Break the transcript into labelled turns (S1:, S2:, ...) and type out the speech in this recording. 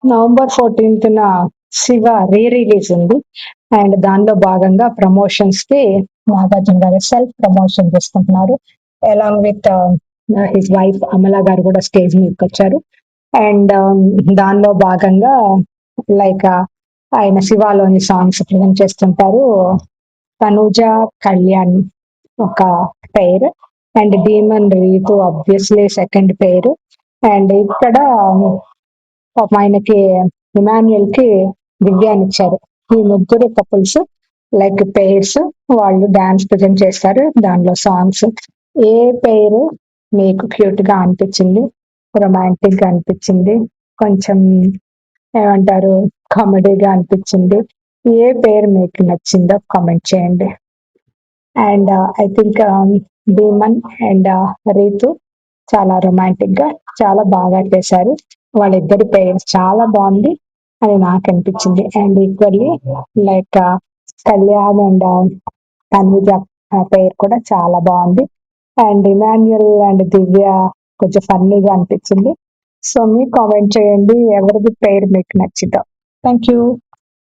S1: November 14న Shiva release ఉంది. And దానిలో భాగంగా ప్రమోషన్స్ కి నాగార్జున గారు సెల్ఫ్ ప్రమోషన్ చేసుకుంటున్నారు. Along with his wife Amala గారు కూడా స్టేజ్ మీదకి వచ్చారు. అండ్ దానిలో భాగంగా లైక్ ఆయన శివాలోని సాంగ్స్ ప్రజెంట్ చేస్తుంటారు. తనుజ కళ్యాణ్ ఒక pair and Demon Rithu obviously second పేరు. అండ్ ఇక్కడ పాపం ఆయనకి ఇమాన్యుయల్ కి దివ్యాన్ని ఇచ్చారు. ఈ ముగ్గురు కపుల్స్ లైక్ పేర్స్ వాళ్ళు డాన్స్ ప్రజెంట్ చేస్తారు. దానిలో సాంగ్స్ ఏ పేరు మీకు క్యూట్ గా అనిపించింది, రొమాంటిక్ గా అనిపించింది, కొంచెం ఏమంటారు కామెడీగా అనిపించింది, ఏ పేరు మీకు నచ్చిందో కామెంట్ చేయండి. అండ్ ఐ థింక్ భీమన్ అండ్ రీతు చాలా రొమాంటిక్ గా చాలా బాగా చేశారు. వాళ్ళిద్దరి పేరు చాలా బాగుంది అని నాకు అనిపించింది. And equally like Kalyan and Tanuja పేరు కూడా చాలా బాగుంది. అండ్ ఇమాన్యుయల్ అండ్ దివ్య కొంచెం ఫన్నీగా అనిపించింది. సో మీరు కామెంట్ చేయండి ఎవరిది పేరు మీకు నచ్చిందో. Thank you.